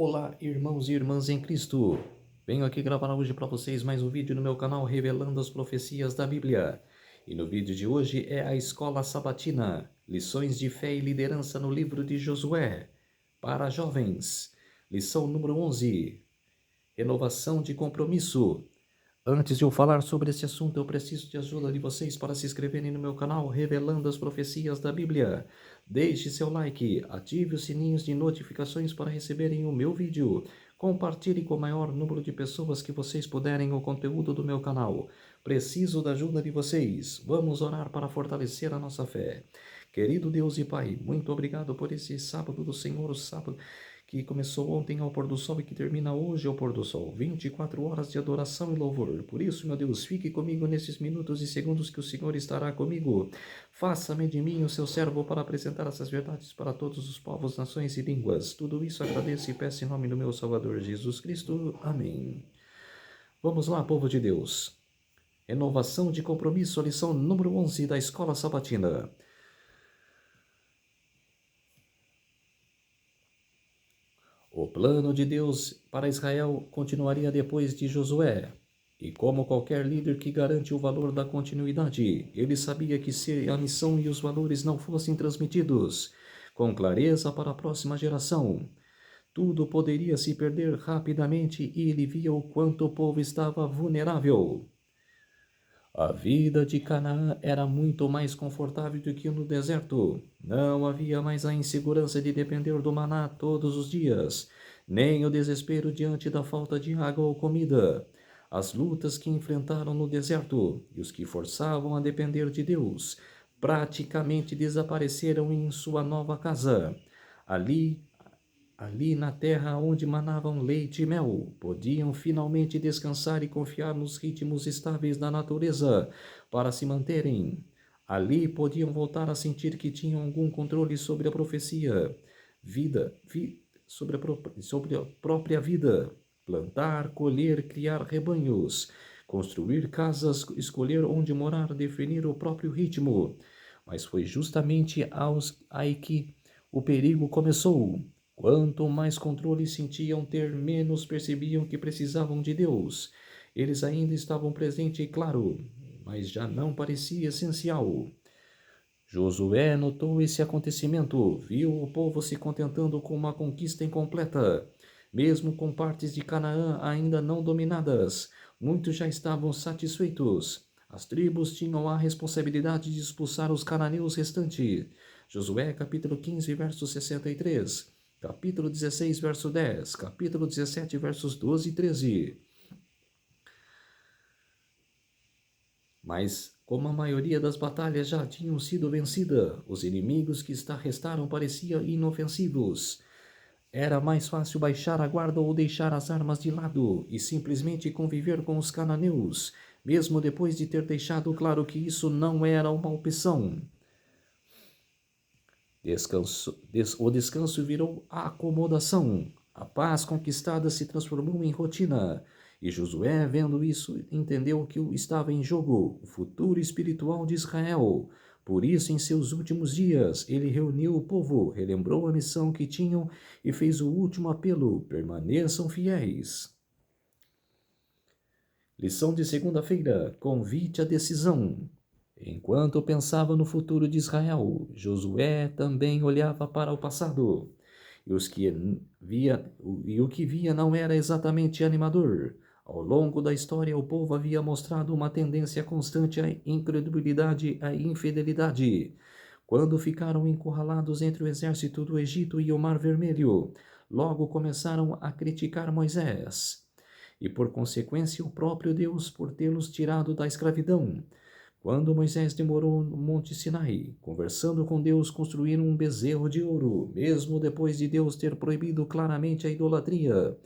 Olá, irmãos e irmãs em Cristo. Venho aqui gravar hoje para vocês mais um vídeo no meu canal revelando as profecias da Bíblia. E no vídeo de hoje é a Escola Sabatina, lições de fé e liderança no livro de Josué, para jovens. Lição número 11, renovação de compromisso. Antes de eu falar sobre esse assunto, eu preciso de ajuda de vocês para se inscreverem no meu canal Revelando as Profecias da Bíblia. Deixe seu like, ative os sininhos de notificações para receberem o meu vídeo. Compartilhe com o maior número de pessoas que vocês puderem o conteúdo do meu canal. Preciso da ajuda de vocês. Vamos orar para fortalecer a nossa fé. Querido Deus e Pai, muito obrigado por esse sábado do Senhor, o sábado que começou ontem ao pôr do sol e que termina hoje ao pôr do sol. 24 horas de adoração e louvor. Por isso, meu Deus, fique comigo nesses minutos e segundos que o Senhor estará comigo. Faça-me de mim o seu servo para apresentar essas verdades para todos os povos, nações e línguas. Tudo isso agradeço e peço em nome do meu Salvador Jesus Cristo. Amém. Vamos lá, povo de Deus. Renovação de compromisso, lição número 11 da Escola Sabatina. O plano de Deus para Israel continuaria depois de Josué. E como qualquer líder que garante o valor da continuidade, ele sabia que se a missão e os valores não fossem transmitidos com clareza para a próxima geração, tudo poderia se perder rapidamente e ele via o quanto o povo estava vulnerável. A vida de Canaã era muito mais confortável do que no deserto. Não havia mais a insegurança de depender do maná todos os dias, nem o desespero diante da falta de água ou comida. As lutas que enfrentaram no deserto e os que forçavam a depender de Deus praticamente desapareceram em sua nova casa. Ali na terra onde manavam leite e mel, podiam finalmente descansar e confiar nos ritmos estáveis da natureza para se manterem. Ali podiam voltar a sentir que tinham algum controle sobre a profecia, sobre a própria vida, plantar, colher, criar rebanhos, construir casas, escolher onde morar, definir o próprio ritmo. Mas foi justamente aí que o perigo começou. Quanto mais controle sentiam ter, menos percebiam que precisavam de Deus. Eles ainda estavam presentes, claro, mas já não parecia essencial. Josué notou esse acontecimento, viu o povo se contentando com uma conquista incompleta. Mesmo com partes de Canaã ainda não dominadas, muitos já estavam satisfeitos. As tribos tinham a responsabilidade de expulsar os cananeus restantes. Josué capítulo 15, verso 63. Capítulo 16, verso 10, capítulo 17, versos 12 e 13. Mas, como a maioria das batalhas já tinham sido vencida, os inimigos que restaram pareciam inofensivos. Era mais fácil baixar a guarda ou deixar as armas de lado e simplesmente conviver com os cananeus, mesmo depois de ter deixado claro que isso não era uma opção. O descanso virou acomodação. A paz conquistada se transformou em rotina. E Josué, vendo isso, entendeu que estava em jogo o futuro espiritual de Israel. Por isso, em seus últimos dias, ele reuniu o povo, relembrou a missão que tinham e fez o último apelo: permaneçam fiéis. Lição de segunda-feira: convite à decisão. Enquanto pensava no futuro de Israel, Josué também olhava para o passado. E o que via não era exatamente animador. Ao longo da história, o povo havia mostrado uma tendência constante à incredulidade e à infidelidade. Quando ficaram encurralados entre o exército do Egito e o Mar Vermelho, logo começaram a criticar Moisés. E por consequência, o próprio Deus por tê-los tirado da escravidão. Quando Moisés demorou no Monte Sinai, conversando com Deus, construíram um bezerro de ouro, mesmo depois de Deus ter proibido claramente a idolatria.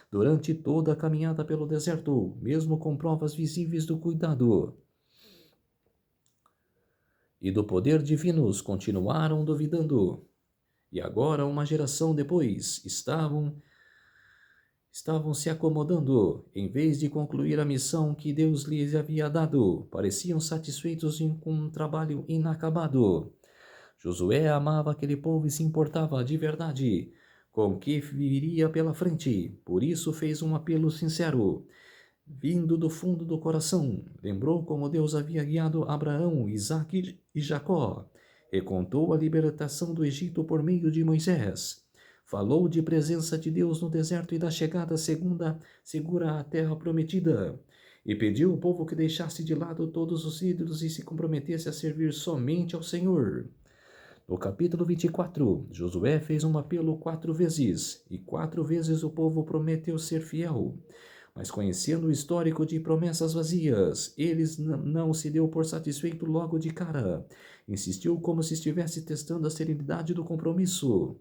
Durante toda a caminhada pelo deserto, mesmo com provas visíveis do cuidado e do poder divinos, continuaram duvidando. E agora, uma geração depois, estavam se acomodando, em vez de concluir a missão que Deus lhes havia dado, pareciam satisfeitos com um trabalho inacabado. Josué amava aquele povo e se importava de verdade com que viria pela frente. Por isso fez um apelo sincero, vindo do fundo do coração. Lembrou como Deus havia guiado Abraão, Isaque e Jacó. E contou a libertação do Egito por meio de Moisés. Falou de presença de Deus no deserto e da chegada segura à terra prometida. E pediu ao povo que deixasse de lado todos os ídolos e se comprometesse a servir somente ao Senhor. No capítulo 24, Josué fez um apelo 4 vezes, e 4 vezes o povo prometeu ser fiel. Mas conhecendo o histórico de promessas vazias, eles não se deu por satisfeito logo de cara. Insistiu como se estivesse testando a serenidade do compromisso.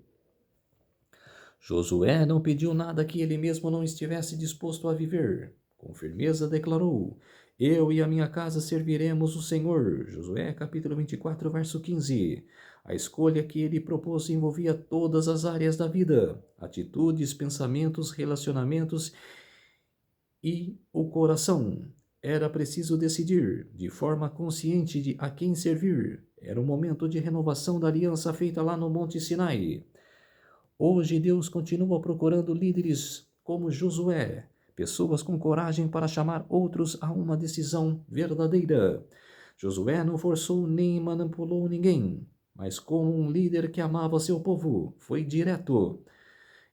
Josué não pediu nada que ele mesmo não estivesse disposto a viver. Com firmeza declarou: eu e a minha casa serviremos o Senhor. Josué capítulo 24, verso 15. A escolha que ele propôs envolvia todas as áreas da vida: atitudes, pensamentos, relacionamentos e o coração. Era preciso decidir, de forma consciente, a quem servir. Era o momento de renovação da aliança feita lá no Monte Sinai. Hoje Deus continua procurando líderes como Josué, pessoas com coragem para chamar outros a uma decisão verdadeira. Josué não forçou nem manipulou ninguém, mas como um líder que amava seu povo, foi direto.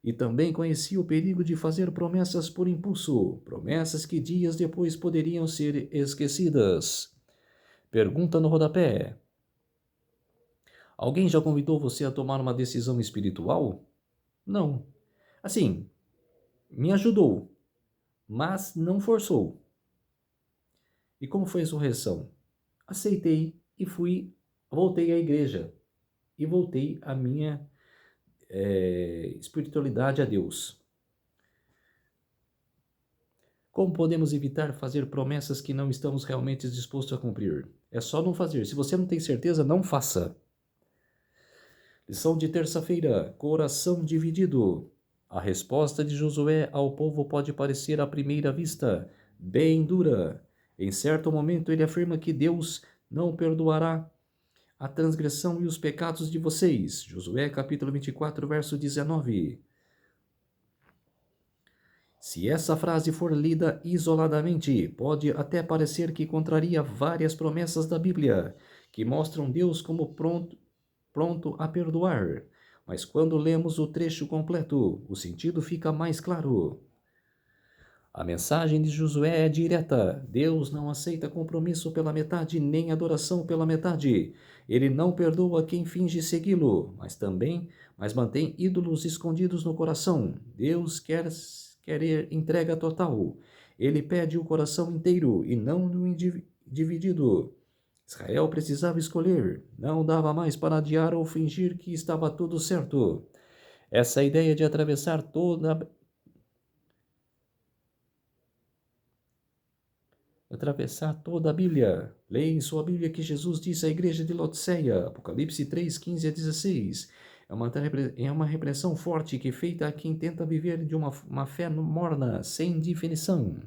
E também conhecia o perigo de fazer promessas por impulso, promessas que dias depois poderiam ser esquecidas. Pergunta no rodapé: alguém já convidou você a tomar uma decisão espiritual? Não. Assim, me ajudou, mas não forçou. E como foi a sua reação? Aceitei e voltei à igreja. E voltei à minha espiritualidade a Deus. Como podemos evitar fazer promessas que não estamos realmente dispostos a cumprir? É só não fazer. Se você não tem certeza, não faça. Lição de terça-feira: coração dividido. A resposta de Josué ao povo pode parecer à primeira vista bem dura. Em certo momento ele afirma que Deus não perdoará a transgressão e os pecados de vocês. Josué capítulo 24, verso 19. Se essa frase for lida isoladamente, pode até parecer que contraria várias promessas da Bíblia, que mostram Deus como pronto a perdoar. Mas quando lemos o trecho completo, o sentido fica mais claro. A mensagem de Josué é direta. Deus não aceita compromisso pela metade, nem adoração pela metade. Ele não perdoa quem finge segui-lo, mas mantém ídolos escondidos no coração. Deus quer entrega total. Ele pede o coração inteiro e não no dividido. Israel precisava escolher, não dava mais para adiar ou fingir que estava tudo certo. Essa ideia de atravessar toda a Bíblia. Leia em sua Bíblia que Jesus disse à igreja de Laodiceia, Apocalipse 3, 15 a 16. É uma repressão forte que é feita a quem tenta viver de uma fé morna, sem definição.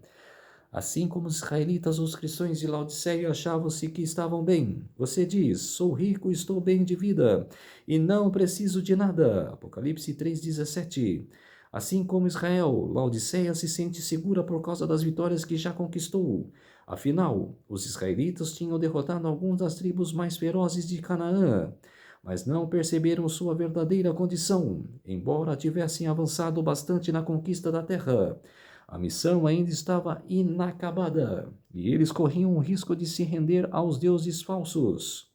Assim como os israelitas, os cristãos de Laodiceia achavam-se que estavam bem. Você diz: sou rico, estou bem de vida, e não preciso de nada. Apocalipse 3,17. Assim como Israel, Laodiceia se sente segura por causa das vitórias que já conquistou. Afinal, os israelitas tinham derrotado algumas das tribos mais ferozes de Canaã, mas não perceberam sua verdadeira condição, embora tivessem avançado bastante na conquista da terra. A missão ainda estava inacabada, e eles corriam o risco de se render aos deuses falsos.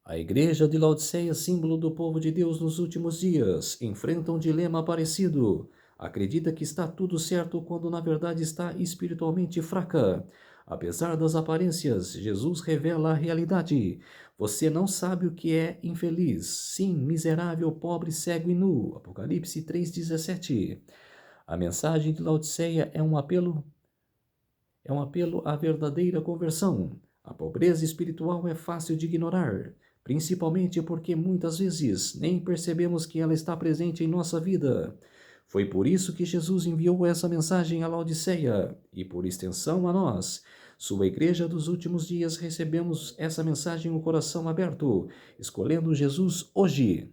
A igreja de Laodiceia, símbolo do povo de Deus nos últimos dias, enfrenta um dilema parecido. Acredita que está tudo certo quando na verdade está espiritualmente fraca. Apesar das aparências, Jesus revela a realidade. Você não sabe o que é infeliz. Sim, miserável, pobre, cego e nu. Apocalipse 3,17. A mensagem de Laodiceia é um apelo à verdadeira conversão. A pobreza espiritual é fácil de ignorar, principalmente porque muitas vezes nem percebemos que ela está presente em nossa vida. Foi por isso que Jesus enviou essa mensagem a Laodiceia, e por extensão a nós. Sua igreja dos últimos dias recebemos essa mensagem com o coração aberto, escolhendo Jesus hoje.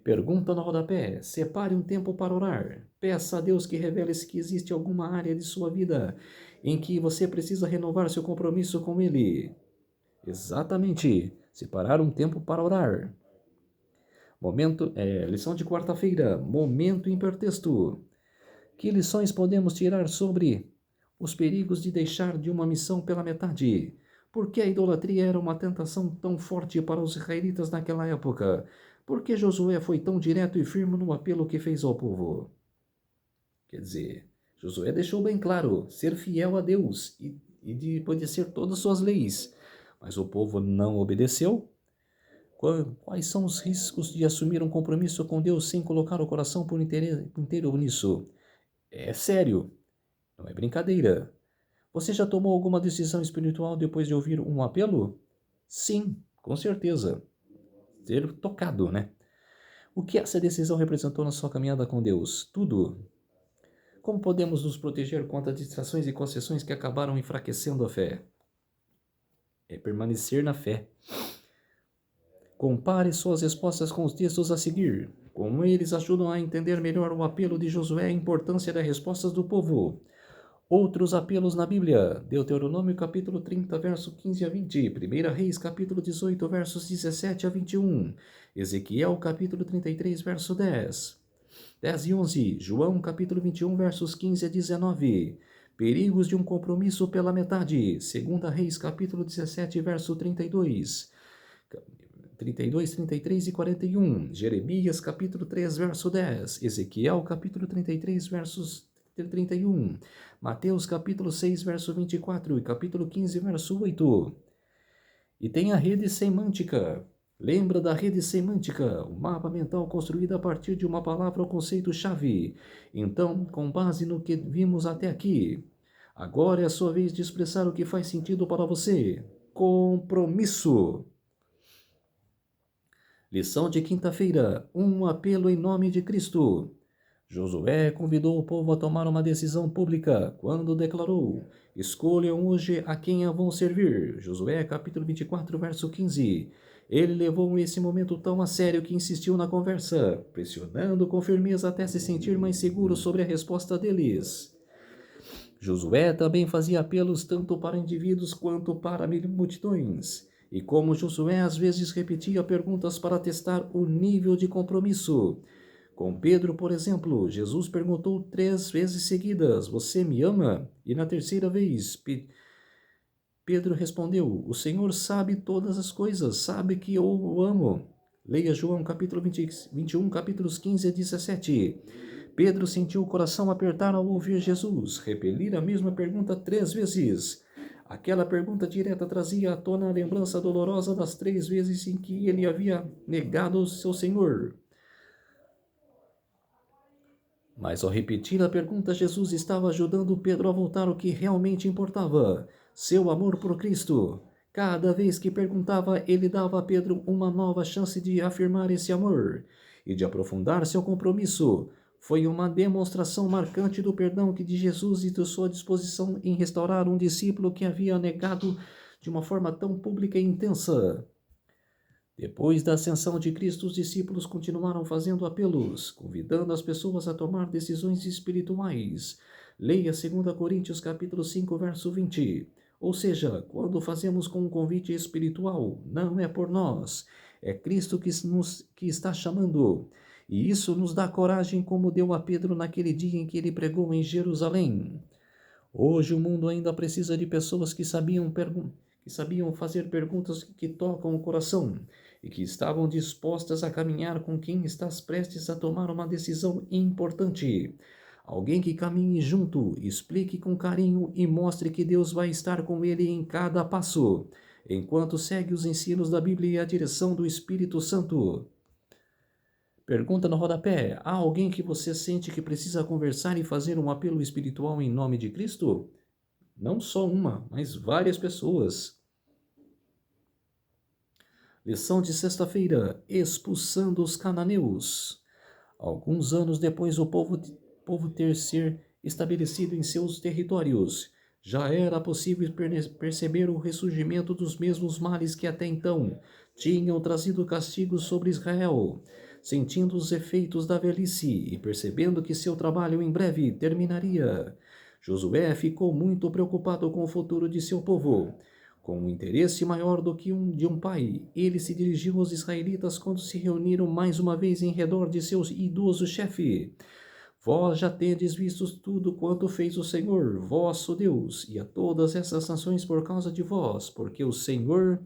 Pergunta no rodapé. Separe um tempo para orar. Peça a Deus que revele se que existe alguma área de sua vida em que você precisa renovar seu compromisso com Ele. Exatamente. Separar um tempo para orar. Lição de quarta-feira. Momento hipertexto. Que lições podemos tirar sobre os perigos de deixar de uma missão pela metade? Por que a idolatria era uma tentação tão forte para os israelitas naquela época? Por que Josué foi tão direto e firme no apelo que fez ao povo? Quer dizer, Josué deixou bem claro ser fiel a Deus e de obedecer todas as suas leis. Mas o povo não obedeceu. Quais são os riscos de assumir um compromisso com Deus sem colocar o coração por inteiro nisso? É sério, não é brincadeira. Você já tomou alguma decisão espiritual depois de ouvir um apelo? Sim, com certeza. Ser tocado, né? O que essa decisão representou na sua caminhada com Deus? Tudo. Como podemos nos proteger contra distrações e concessões que acabaram enfraquecendo a fé? É permanecer na fé. Compare suas respostas com os textos a seguir. Como eles ajudam a entender melhor o apelo de Josué e a importância das respostas do povo. Outros apelos na Bíblia. Deuteronômio capítulo 30, verso 15 a 20. 1 Reis capítulo 18, versos 17 a 21. Ezequiel capítulo 33, verso 10. 10 e 11. João capítulo 21, versos 15 a 19. Perigos de um compromisso pela metade. 2 Reis capítulo 17, verso 32. 32, 33 e 41. Jeremias capítulo 3, verso 10. Ezequiel capítulo 33, versos 31. Mateus capítulo 6, verso 24 e capítulo 15, verso 8. E tem a rede semântica. Lembra da rede semântica, o mapa mental construído a partir de uma palavra ou conceito-chave. Então, com base no que vimos até aqui, agora é a sua vez de expressar o que faz sentido para você. Compromisso. Lição de quinta-feira. Um apelo em nome de Cristo. Josué convidou o povo a tomar uma decisão pública quando declarou: escolham hoje a quem vão servir. Josué capítulo 24, verso 15. Ele levou esse momento tão a sério que insistiu na conversa, pressionando com firmeza até se sentir mais seguro sobre a resposta deles. Josué também fazia apelos tanto para indivíduos quanto para multidões. E como Josué às vezes repetia perguntas para testar o nível de compromisso. Com Pedro, por exemplo, Jesus perguntou 3 vezes seguidas: você me ama? E na terceira vez, Pedro respondeu: o Senhor sabe todas as coisas, sabe que eu o amo. Leia João capítulo 21, capítulos 15 a 17. Pedro sentiu o coração apertar ao ouvir Jesus repelir a mesma pergunta 3 vezes. Aquela pergunta direta trazia à tona a lembrança dolorosa das 3 vezes em que ele havia negado o seu Senhor. Mas ao repetir a pergunta, Jesus estava ajudando Pedro a voltar ao que realmente importava: seu amor por Cristo. Cada vez que perguntava, ele dava a Pedro uma nova chance de afirmar esse amor e de aprofundar seu compromisso. Foi uma demonstração marcante do perdão de Jesus e de sua disposição em restaurar um discípulo que havia negado de uma forma tão pública e intensa. Depois da ascensão de Cristo, os discípulos continuaram fazendo apelos, convidando as pessoas a tomar decisões espirituais. Leia 2 Coríntios capítulo 5, verso 20. Ou seja, quando fazemos com um convite espiritual, não é por nós, é Cristo que está chamando. E isso nos dá coragem, como deu a Pedro naquele dia em que ele pregou em Jerusalém. Hoje o mundo ainda precisa de pessoas que sabiam fazer perguntas que tocam o coração e que estavam dispostas a caminhar com quem está prestes a tomar uma decisão importante. Alguém que caminhe junto, explique com carinho e mostre que Deus vai estar com ele em cada passo, enquanto segue os ensinos da Bíblia e a direção do Espírito Santo. Pergunta no rodapé: há alguém que você sente que precisa conversar e fazer um apelo espiritual em nome de Cristo? Não só uma, mas várias pessoas. Lição de sexta-feira: expulsando os cananeus. Alguns anos depois do povo ter ser estabelecido em seus territórios, já era possível perceber o ressurgimento dos mesmos males que até então tinham trazido castigo sobre Israel. sentindo os efeitos da velhice e percebendo que seu trabalho em breve terminaria. Josué ficou muito preocupado com o futuro de seu povo. Com um interesse maior do que de um pai, ele se dirigiu aos israelitas quando se reuniram mais uma vez em redor de seu idoso chefe. Vós já tendes visto tudo quanto fez o Senhor, vosso Deus, e a todas essas nações por causa de vós, porque o Senhor,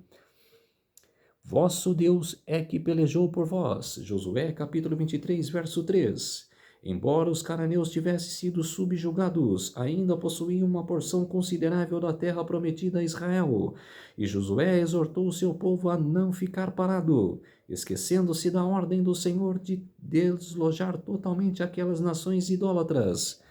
vosso Deus, é que pelejou por vós. Josué capítulo 23, verso 3. Embora os cananeus tivessem sido subjugados, ainda possuíam uma porção considerável da terra prometida a Israel. E Josué exortou o seu povo a não ficar parado, esquecendo-se da ordem do Senhor de deslojar totalmente aquelas nações idólatras.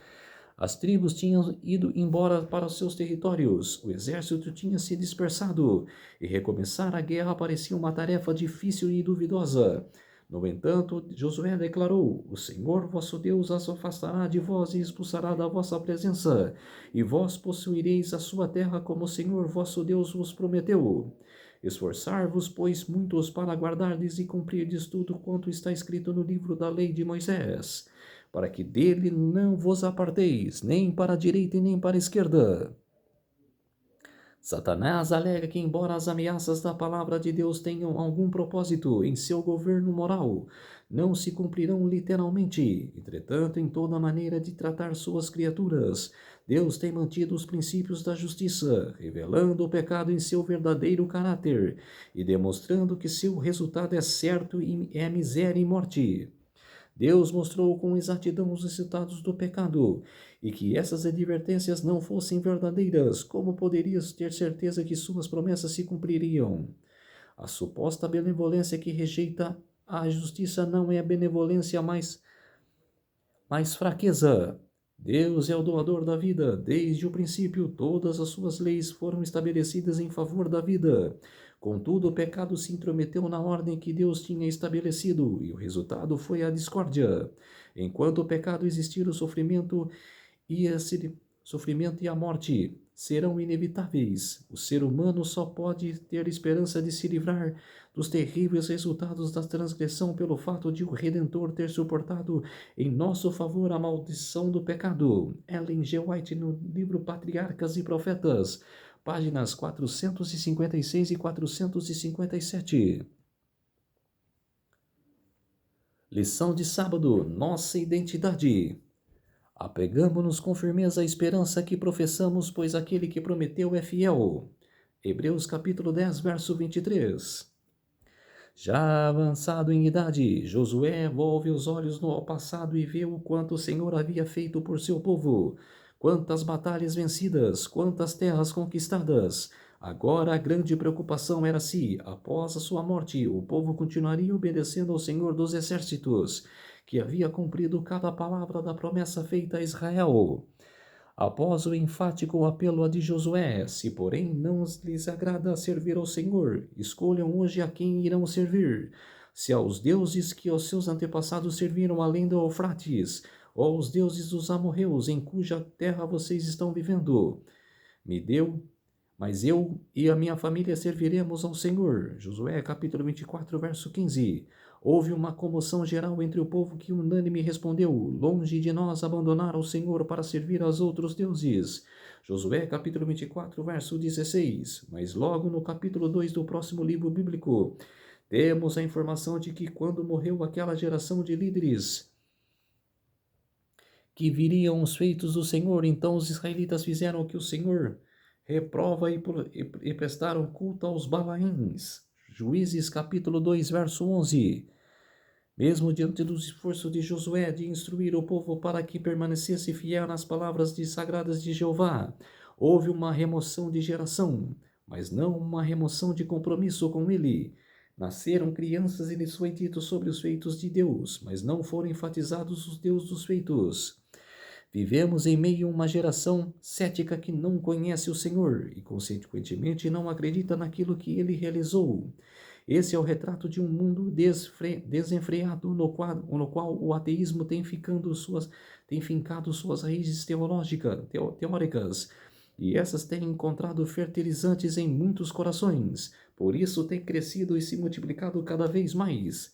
As tribos tinham ido embora para os seus territórios, o exército tinha se dispersado, e recomeçar a guerra parecia uma tarefa difícil e duvidosa. No entanto, Josué declarou: O Senhor vosso Deus as afastará de vós e expulsará da vossa presença, e vós possuireis a sua terra como o Senhor vosso Deus vos prometeu. Esforçar-vos, pois, muitos para guardardes e cumprirdes tudo quanto está escrito no livro da lei de Moisés, para que dele não vos aparteis, nem para a direita e nem para a esquerda. Satanás alega que, embora as ameaças da palavra de Deus tenham algum propósito em seu governo moral, não se cumprirão literalmente. Entretanto, em toda maneira de tratar suas criaturas, Deus tem mantido os princípios da justiça, revelando o pecado em seu verdadeiro caráter e demonstrando que seu resultado é certo e é miséria e morte. Deus mostrou com exatidão os resultados do pecado, e que essas advertências não fossem verdadeiras, como poderias ter certeza que suas promessas se cumpririam? A suposta benevolência que rejeita a justiça não é benevolência, mas fraqueza. Deus é o doador da vida. Desde o princípio, todas as suas leis foram estabelecidas em favor da vida. Contudo, o pecado se intrometeu na ordem que Deus tinha estabelecido, e o resultado foi a discórdia. Enquanto o pecado existir, o sofrimento e a morte serão inevitáveis. O ser humano só pode ter esperança de se livrar dos terríveis resultados da transgressão pelo fato de o Redentor ter suportado em nosso favor a maldição do pecado. Ellen G. White, no livro Patriarcas e Profetas, páginas 456 e 457. Lição de sábado: nossa identidade. Apegamo-nos com firmeza à esperança que professamos, pois aquele que prometeu é fiel. Hebreus capítulo 10, verso 23. Já avançado em idade, Josué volve os olhos ao passado e vê o quanto o Senhor havia feito por seu povo. Quantas batalhas vencidas, quantas terras conquistadas. Agora a grande preocupação era se, após a sua morte, o povo continuaria obedecendo ao Senhor dos Exércitos, que havia cumprido cada palavra da promessa feita a Israel. Após o enfático apelo de Josué, se porém não lhes agrada servir ao Senhor, escolham hoje a quem irão servir. Se aos deuses que os seus antepassados serviram além do Eufrates, ou aos deuses dos amorreus em cuja terra vocês estão vivendo. Mas eu e a minha família serviremos ao Senhor. Josué capítulo 24, verso 15. Houve uma comoção geral entre o povo que unânime respondeu: longe de nós abandonar o Senhor para servir aos outros deuses. Josué capítulo 24, verso 16. Mas logo no capítulo 2 do próximo livro bíblico, temos a informação de que quando morreu aquela geração de líderes que viriam os feitos do Senhor, então os israelitas fizeram o que o Senhor reprova e prestaram culto aos Balaíns. Juízes capítulo 2, verso 11. Mesmo diante do esforço de Josué de instruir o povo para que permanecesse fiel nas palavras sagradas de Jeová, houve uma remoção de geração, mas não uma remoção de compromisso com ele. Nasceram crianças e lhes foi dito sobre os feitos de Deus, mas não foram enfatizados os Deus dos feitos. Vivemos em meio a uma geração cética que não conhece o Senhor e, consequentemente, não acredita naquilo que ele realizou. Esse é o retrato de um mundo desenfreado no qual o ateísmo tem fincado suas raízes teóricas, e essas têm encontrado fertilizantes em muitos corações. Por isso tem crescido e se multiplicado cada vez mais.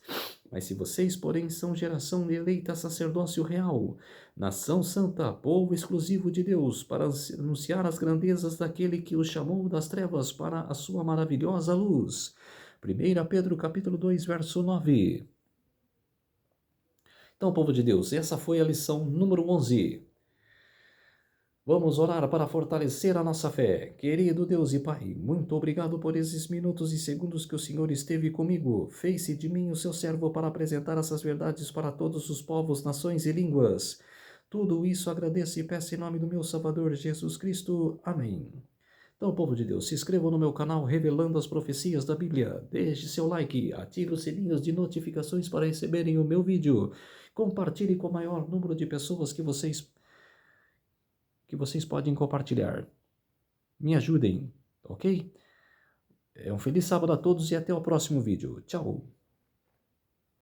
Mas se vocês, porém, são geração eleita, sacerdócio real, nação santa, povo exclusivo de Deus, para anunciar as grandezas daquele que os chamou das trevas para a sua maravilhosa luz. 1 Pedro capítulo 2, verso 9. Então, povo de Deus, essa foi a lição número 11. Vamos orar para fortalecer a nossa fé. Querido Deus e Pai, muito obrigado por esses minutos e segundos que o Senhor esteve comigo. Fez-se de mim o seu servo para apresentar essas verdades para todos os povos, nações e línguas. Tudo isso agradeço e peço em nome do meu Salvador Jesus Cristo. Amém. Então, povo de Deus, se inscrevam no meu canal Revelando as Profecias da Bíblia. Deixe seu like, ative os sininhos de notificações para receberem o meu vídeo. Compartilhe com o maior número de pessoas que vocês podem compartilhar. Me ajudem, ok? Um feliz sábado a todos e até o próximo vídeo. Tchau!